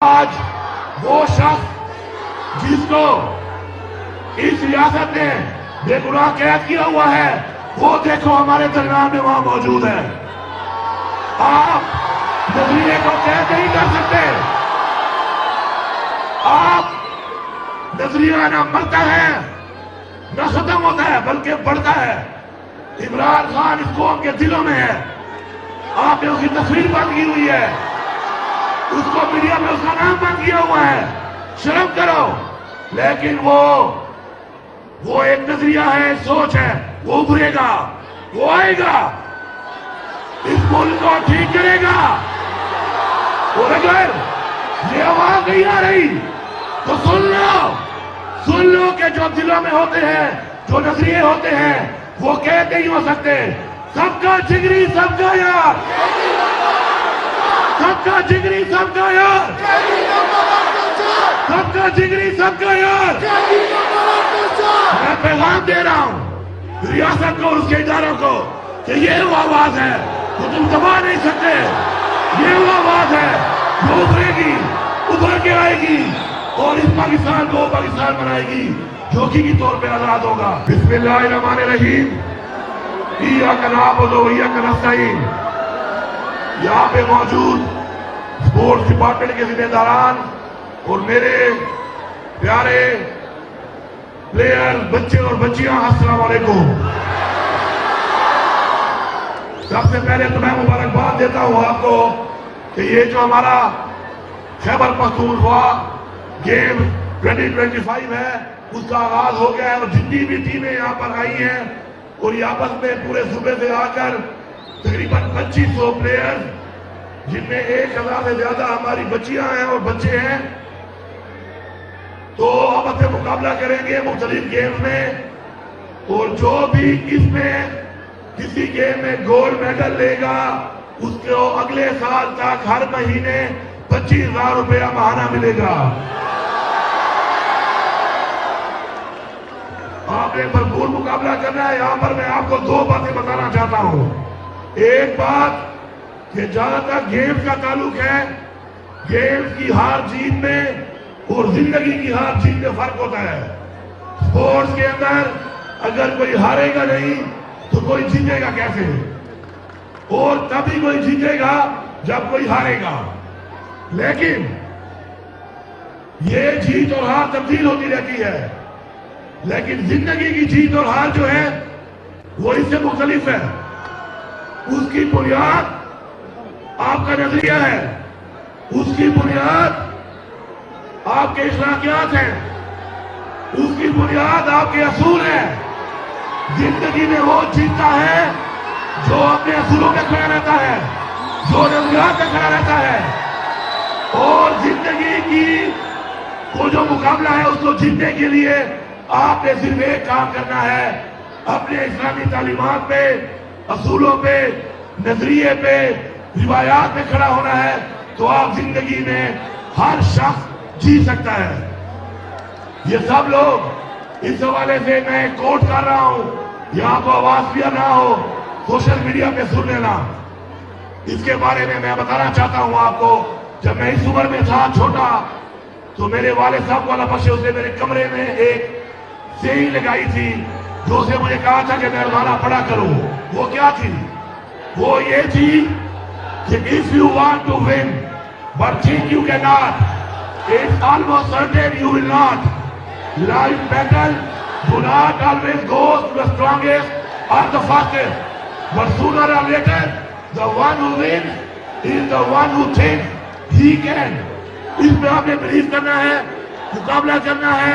آج وہ شخص جس کو اس ریاست نے بے گناہ قید کیا ہوا ہے وہ دیکھو ہمارے درمیان میں وہاں موجود ہے. آپ نظریے کو قید نہیں کر سکتے. آپ نظریہ نہ مرتا ہے نہ ختم ہوتا ہے بلکہ بڑھتا ہے. عمران خان اس قوم کے دلوں میں ہے. آپ نے اس کی تصویر بند کی ہوئی ہے, اس کو میڈیا میں اس کا نام بند کیا ہوا ہے. شرم کرو. لیکن وہ ایک نظریہ ہے, سوچ ہے, وہ ابھرے گا, وہ آئے گا, اس ملک کو ٹھیک کرے گا. اور اگر یہ آواز نہیں آ رہی تو سن لو کہ جو دلوں میں ہوتے ہیں, جو نظریے ہوتے ہیں, وہ قید نہیں ہو سکتے. سب کا جگری سب کا یار, سب کا جگری سب کا یار, سب کا جگری سب کا یار. میں پیغام دے رہا ہوں ریاست کو اور اس کے اداروں کو کہ یہ وہ آواز ہے جو تم دبا نہیں سکتے. یہ وہ آواز ہے جو ابھرے گی, ابھر کے آئے گی اور اس پاکستان کو پاکستان بنائے گی جو کی طور پہ آزاد ہوگا. بسم اللہ الرحمن الرحیم. ایاک نعبد و ایاک نستعین. یہاں پہ موجود اسپورٹس ڈپارٹمنٹ کے ذمہ داران اور میرے پیارے پلیئر, بچے اور بچیاں, السلام علیکم. سب سے پہلے تو میں مبارکباد دیتا ہوں آپ کو کہ یہ جو ہمارا خیبر پختونخوا گیم 2025 ہے اس کا آغاز ہو گیا ہے, اور جتنی بھی ٹیمیں یہاں پر آئی ہیں اور یہ آپس میں پورے صوبے سے آ کر تقریباً 2500 پلیئر, جن میں 1000 سے زیادہ ہماری بچیاں ہیں اور بچے ہیں, تو آپس میں مقابلہ کریں گے مختلف گیمز میں. اور جو بھی اس میں کسی گیم میں گولڈ میڈل لے گا اس کو اگلے سال تک ہر مہینے 25,000 روپیہ ماہانہ ملے گا. آپ نے بھرپور مقابلہ کرنا ہے. یہاں پر میں آپ کو 2 باتیں بتانا چاہتا ہوں. ایک بات کہ جہاں تک گیم کا تعلق ہے, گیم کی ہار جیت میں اور زندگی کی ہار جیت میں فرق ہوتا ہے. اسپورٹس کے اندر اگر کوئی ہارے گا نہیں تو کوئی جیتے گا کیسے, اور تبھی کوئی جیتے گا جب کوئی ہارے گا. لیکن یہ جیت اور ہار تبدیل ہوتی رہتی ہے, لیکن زندگی کی جیت اور ہار جو ہے وہ اس سے مختلف ہے. اس کی بنیاد آپ کا نظریہ ہے, اس کی بنیاد آپ کے اخلاقیات ہیں, اس کی بنیاد آپ کے اصول ہیں. زندگی میں وہ جیتتا ہے جو اپنے اصولوں میں کھڑا رہتا ہے, جو نظریات میں کھڑا رہتا ہے. اور زندگی کی وہ جو مقابلہ ہے اس کو جیتنے کے لیے آپ نے صرف ایک کام کرنا ہے, اپنے اسلامی تعلیمات پہ, اصولوں پہ, نظریے پہ, روایات میں کھڑا ہونا ہے, تو آپ زندگی میں ہر شخص جی سکتا ہے. یہ سب لوگ اس حوالے سے میں کوٹ کر رہا ہوں, یہاں کو آواز کیا نہ ہو, سوشل میڈیا پہ سن لینا. اس کے بارے میں بتانا چاہتا ہوں آپ کو. جب میں اس عمر میں تھا چھوٹا تو میرے والد صاحب کو اللہ بخشے, اس نے میرے کمرے میں ایک سیئی لگائی تھی جو اسے مجھے کہا تھا کہ میں روزانہ پڑھا کروں. وہ کیا تھی؟ وہ یہ تھی کہ if you want to win but think you cannot, it's almost certain you will not. Life battle do not always go to the strongest or the fastest, but sooner or later the one who wins is the one who thinks he can. اس میں آپ نے blue کرنا ہے, مقابلہ کرنا ہے,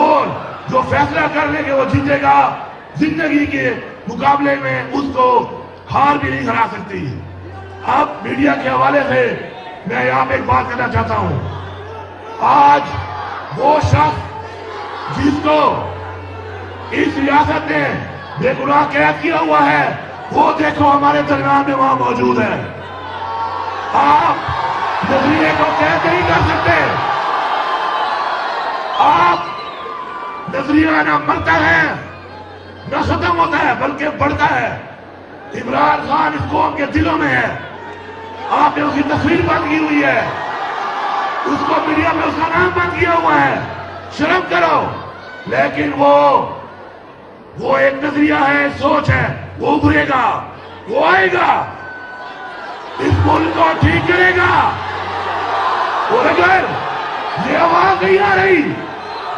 اور جو فیصلہ کر لے کہ وہ جیتے گا زندگی کے مقابلے میں اس کو ہار بھی نہیں ہرا سکتی. اب میڈیا کے حوالے سے میں یہاں پہ ایک بات کرنا چاہتا ہوں. آج وہ شخص جس کو اس ریاست نے بے گناہ قید کیا ہوا ہے وہ دیکھو ہمارے درمیان میں وہاں موجود ہے. آپ نظریے کو قید نہیں کر سکتے. آپ نظریہ نہ مرتا ہے نہ ختم ہوتا ہے بلکہ بڑھتا ہے. عمران خان اس قوم کے دلوں میں ہے. آپ نے اس کی تصویر بند کی ہوئی ہے, اس کو میڈیا میں اس کا نام بند کیا ہوا ہے. شرم کرو. لیکن وہ ایک نظریہ ہے, سوچ ہے, وہ ابھرے گا, وہ آئے گا, اس ملک کو ٹھیک کرے گا. اور اگر یہ آواز نہیں آ رہی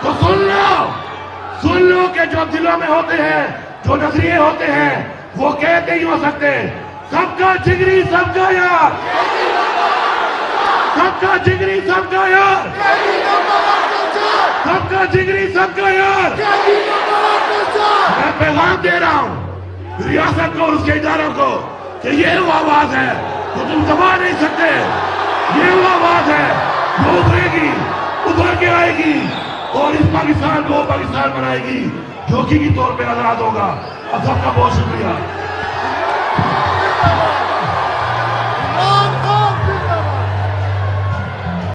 تو سن لو کہ جو دلوں میں ہوتے ہیں, جو نظریے ہوتے ہیں, وہ کہتے ہی ہو سکتے. سب کا جگری سب کا یار, سب کا جگری سب کا یار, سب کا جگری سب کا یار. میں پیغام دے رہا ہوں ریاست کو اور اس کے اداروں کو کہ یہ وہ آواز ہے جو تم دبا نہیں سکتے. یہ وہ آواز ہے جو ابھرے گی, ابھر کے آئے گی اور اس پاکستان کو پاکستان بنائے گی جو کی طور پہ آزاد ہوگا. اب سب کا بہت شکریہ.